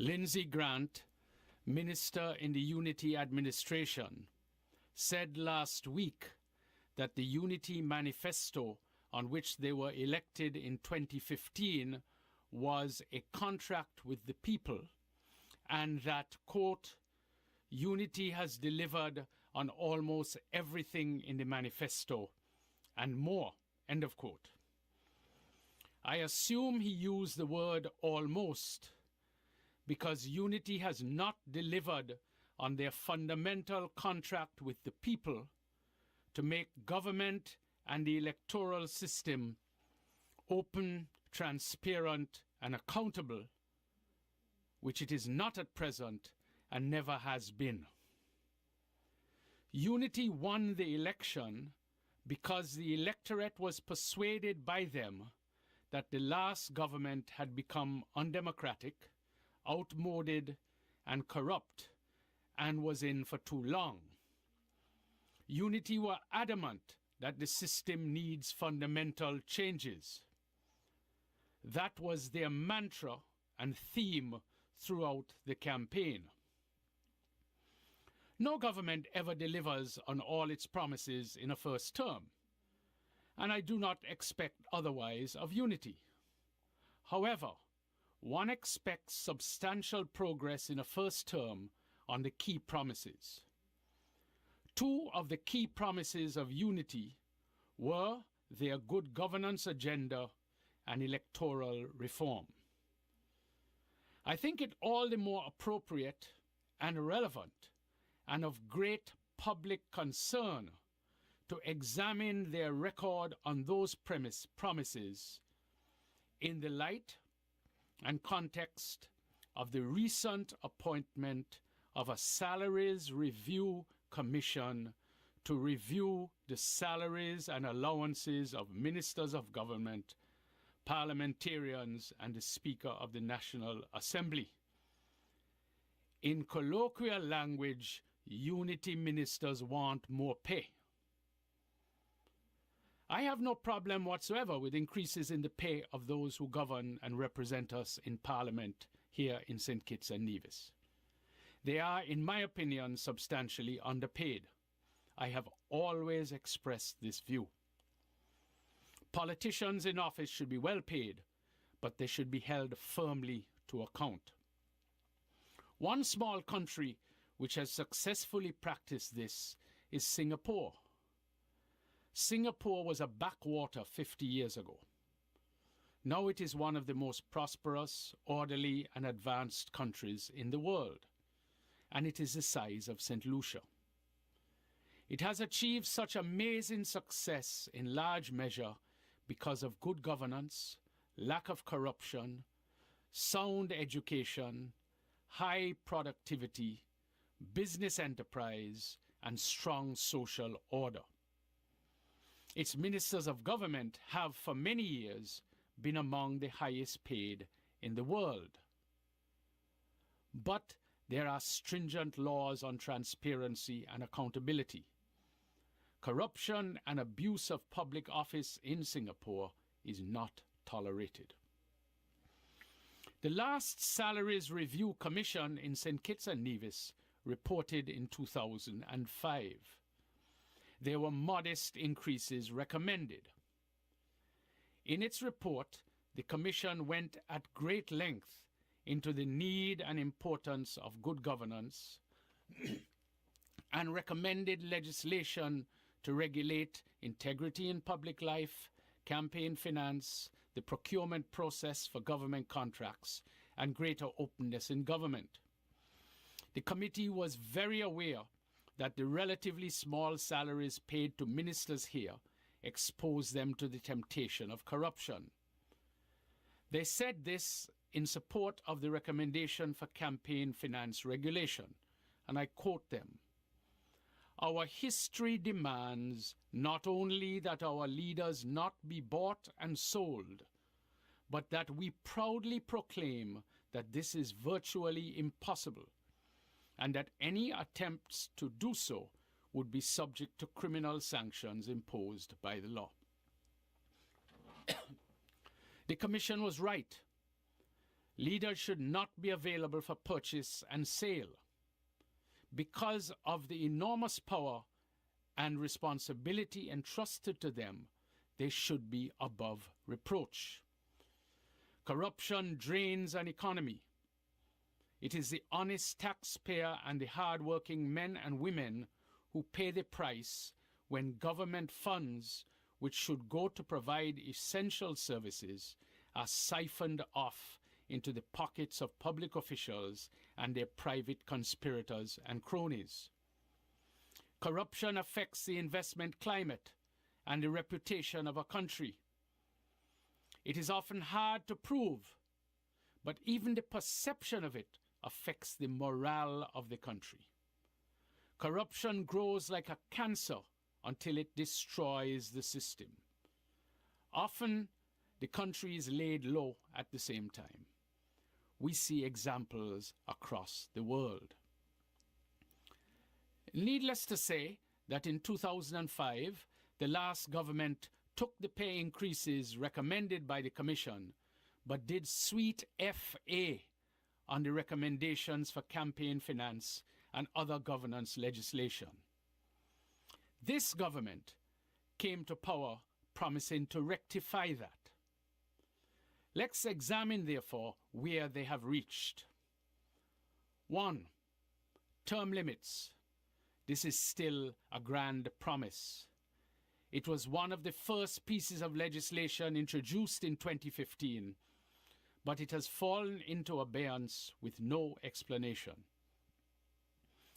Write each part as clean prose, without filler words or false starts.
Lindsay Grant, Minister in the Unity Administration, said last week that the Unity Manifesto on which they were elected in 2015 was a contract with the people, and that, quote, Unity has delivered on almost everything in the manifesto and more, end of quote. I assume he used the word almost because Unity has not delivered on their fundamental contract with the people to make government and the electoral system open, transparent, and accountable, which it is not at present and never has been. Unity won the election because the electorate was persuaded by them that the last government had become undemocratic, outmoded, and corrupt, and was in for too long. Unity were adamant that the system needs fundamental changes. That was their mantra and theme throughout the campaign. No government ever delivers on all its promises in a first term, and I do not expect otherwise of Unity. However, one expects substantial progress in a first term on the key promises. Two of the key promises of Unity were their good governance agenda and electoral reform. I think it all the more appropriate and relevant and of great public concern to examine their record on those promises in the light and context of the recent appointment of a Salaries Review Commission to review the salaries and allowances of ministers of government, parliamentarians, and the Speaker of the National Assembly. In colloquial language, Unity ministers want more pay. I have no problem whatsoever with increases in the pay of those who govern and represent us in Parliament here in St. Kitts and Nevis. They are, in my opinion, substantially underpaid. I have always expressed this view. Politicians in office should be well paid, but they should be held firmly to account. One small country which has successfully practiced this is Singapore. Singapore was a backwater 50 years ago. Now it is one of the most prosperous, orderly, and advanced countries in the world, and it is the size of St. Lucia. It has achieved such amazing success in large measure because of good governance, lack of corruption, sound education, high productivity, business enterprise, and strong social order. Its ministers of government have for many years been among the highest paid in the world. But there are stringent laws on transparency and accountability. Corruption and abuse of public office in Singapore is not tolerated. The last Salaries Review Commission in St. Kitts and Nevis reported in 2005. There were modest increases recommended. In its report, the Commission went at great length into the need and importance of good governance and recommended legislation to regulate integrity in public life, campaign finance, the procurement process for government contracts, and greater openness in government. The committee was very aware that the relatively small salaries paid to ministers here expose them to the temptation of corruption. They said this in support of the recommendation for campaign finance regulation, and I quote them, "Our history demands not only that our leaders not be bought and sold, but that we proudly proclaim that this is virtually impossible, and that any attempts to do so would be subject to criminal sanctions imposed by the law." The Commission was right. Leaders should not be available for purchase and sale. Because of the enormous power and responsibility entrusted to them, they should be above reproach. Corruption drains an economy. It is the honest taxpayer and the hard-working men and women who pay the price when government funds, which should go to provide essential services, are siphoned off into the pockets of public officials and their private conspirators and cronies. Corruption affects the investment climate and the reputation of a country. It is often hard to prove, but even the perception of it affects the morale of the country. Corruption grows like a cancer until it destroys the system. Often, the country is laid low at the same time. We see examples across the world. Needless to say that in 2005, the last government took the pay increases recommended by the Commission, but did sweet FA on the recommendations for campaign finance and other governance legislation. This government came to power promising to rectify that. Let's examine, therefore, where they have reached. 1. Term limits. This is still a grand promise. It was one of the first pieces of legislation introduced in 2015, but it has fallen into abeyance with no explanation.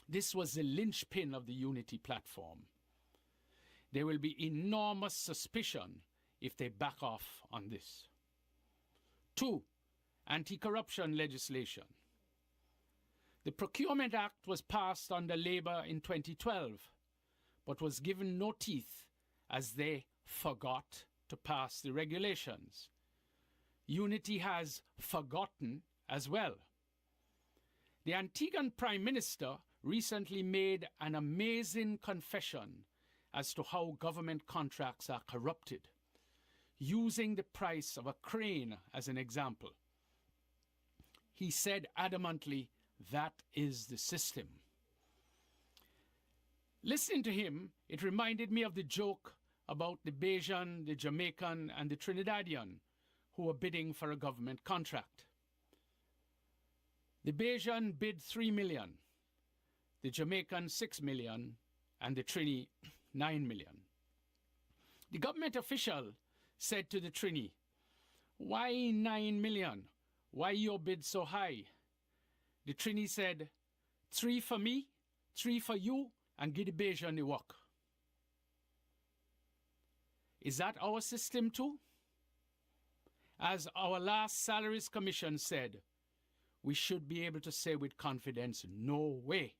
This was the linchpin of the Unity platform. There will be enormous suspicion if they back off on this. 2. Anti-corruption legislation. The Procurement Act was passed under Labour in 2012, but was given no teeth as they forgot to pass the regulations. Unity has forgotten as well. The Antiguan Prime Minister recently made an amazing confession as to how government contracts are corrupted, using the price of a crane as an example. He said adamantly, that is the system. Listening to him, it reminded me of the joke about the Bajan, the Jamaican, and the Trinidadian who were bidding for a government contract. The Bajan bid 3 million, the Jamaican 6 million, and the Trini 9 million. The government official said to the Trini, "Why 9 million? Why your bid so high?" The Trini said, 3 for me, 3 for you, and give the Bajan the work. Is that our system too? As our last Salaries Commission said, we should be able to say with confidence, no way.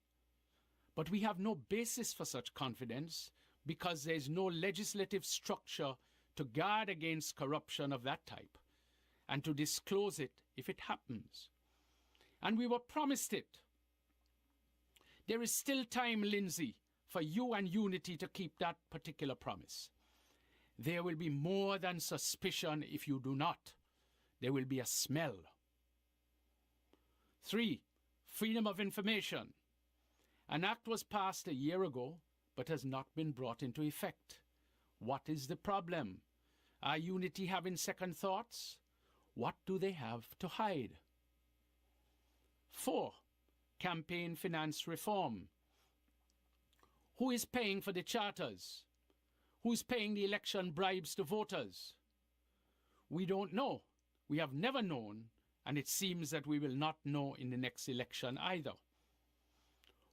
But we have no basis for such confidence because there is no legislative structure to guard against corruption of that type and to disclose it if it happens. And we were promised it. There is still time, Lindsay, for you and Unity to keep that particular promise. There will be more than suspicion if you do not. There will be a smell. 3. Freedom of information. An act was passed a year ago, but has not been brought into effect. What is the problem? Are Unity having second thoughts? What do they have to hide? 4. Campaign finance reform. Who is paying for the charters? Who is paying the election bribes to voters? We don't know. We have never known, and it seems that we will not know in the next election either.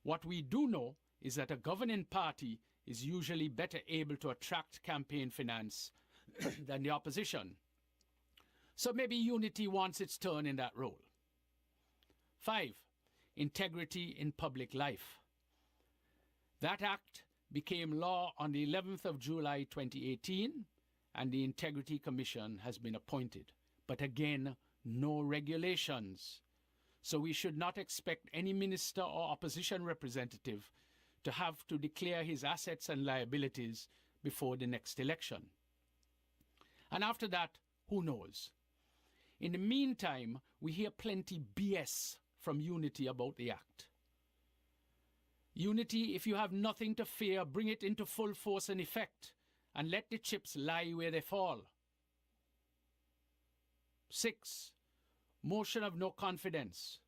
What we do know is that a governing party is usually better able to attract campaign finance than the opposition. So maybe Unity wants its turn in that role. 5. Integrity in public life. That act became law on the 11th of July 2018, and the Integrity Commission has been appointed. But again, no regulations. So we should not expect any minister or opposition representative to have to declare his assets and liabilities before the next election. And after that, who knows? In the meantime, we hear plenty BS from Unity about the act. Unity, if you have nothing to fear, bring it into full force and effect, and let the chips lie where they fall. 6. Motion of no confidence.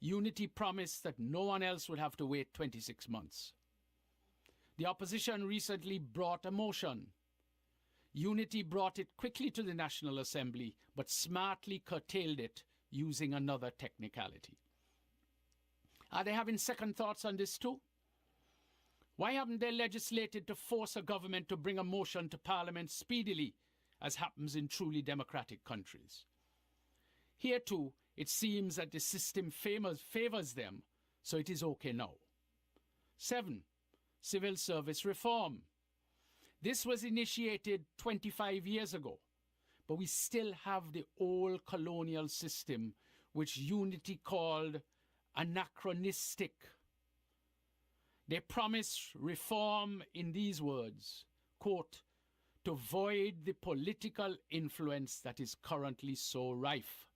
Unity promised that no one else would have to wait 26 months. The opposition recently brought a motion. Unity brought it quickly to the National Assembly, but smartly curtailed it using another technicality. Are they having second thoughts on this too? Why haven't they legislated to force a government to bring a motion to Parliament speedily, as happens in truly democratic countries? Here too, it seems that the system favors them, so it is okay now. 7. Civil service reform. This was initiated 25 years ago, but we still have the old colonial system, which Unity called anachronistic. They promise reform in these words, quote, to void the political influence that is currently so rife.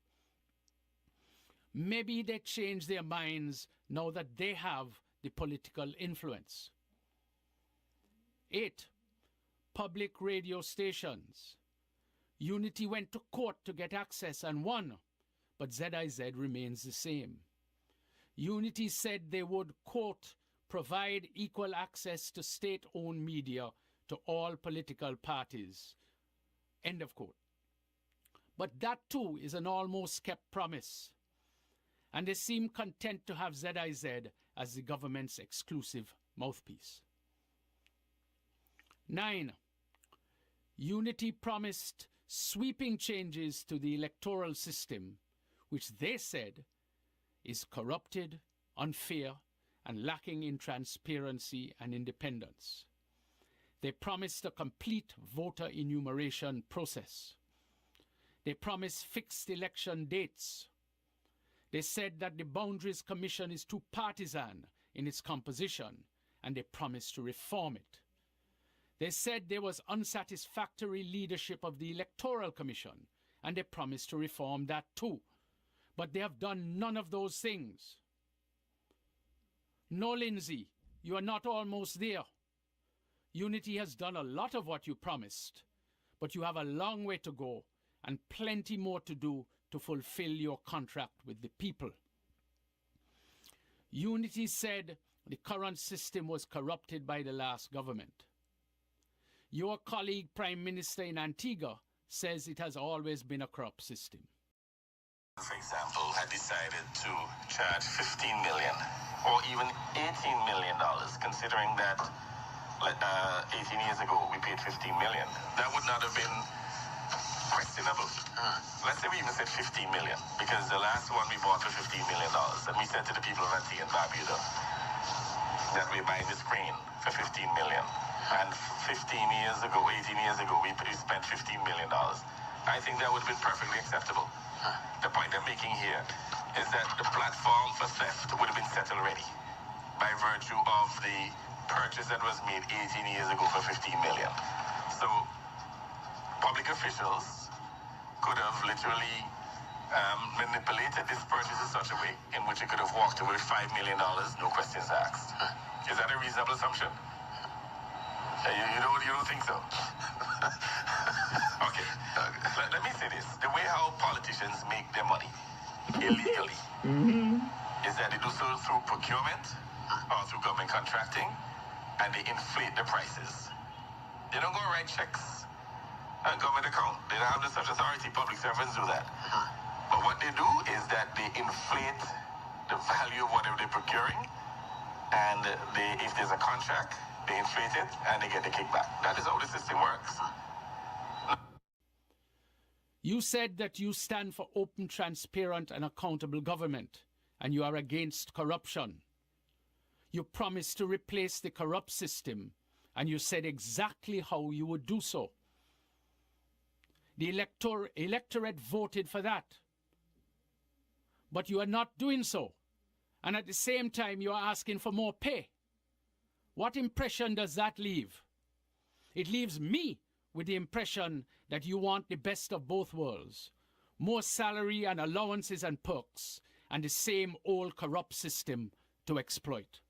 Maybe they change their minds now that they have the political influence. 8. Public radio stations. Unity went to court to get access and won, but ZIZ remains the same. Unity said they would, quote, provide equal access to state-owned media to all political parties, end of quote. But that too is an almost kept promise, and they seem content to have ZIZ as the government's exclusive mouthpiece. 9. Unity promised sweeping changes to the electoral system, which they said is corrupted, unfair, and lacking in transparency and independence. They promised a complete voter enumeration process. They promised fixed election dates. They said that the Boundaries Commission is too partisan in its composition, and they promised to reform it. They said there was unsatisfactory leadership of the Electoral Commission, and they promised to reform that too. But they have done none of those things. No, Lindsay, you are not almost there. Unity has done a lot of what you promised, but you have a long way to go and plenty more to do to fulfill your contract with the people. Unity said the current system was corrupted by the last government. Your colleague, Prime Minister in Antigua, says it has always been a corrupt system. For example, had decided to charge $15 million or even $18 million, considering that 18 years ago we paid $15 million. That would not have been questionable. Let's say we even said $15 million, because the last one we bought for $15 million, and we said to the people of Antigua and Barbuda that we're buying this crane for $15 million. And 15 years ago, 18 years ago, we spent $15 million. I think that would have been perfectly acceptable. The point I'm making here is that the platform for theft would have been set already by virtue of the purchase that was made 18 years ago for $15 million. So public officials could have literally manipulated this purchase in such a way in which it could have walked away with $5 million, no questions asked. Is that a reasonable assumption? You don't think so? Okay. Let me say this. The way how politicians make their money illegally is that they do so through procurement or through government contracting, and they inflate the prices. They don't go write checks on government account. They don't have such authority. Public servants do that. But what they do is that they inflate the value of whatever they're procuring, and if there's a contract, they inflate it and they get the kickback. That is how the system works. You said that you stand for open, transparent, and accountable government, and you are against corruption. You promised to replace the corrupt system, and you said exactly how you would do so. The electorate voted for that. But you are not doing so. And at the same time, you are asking for more pay. What impression does that leave? It leaves me with the impression that you want the best of both worlds. more salary and allowances and perks, and the same old corrupt system to exploit.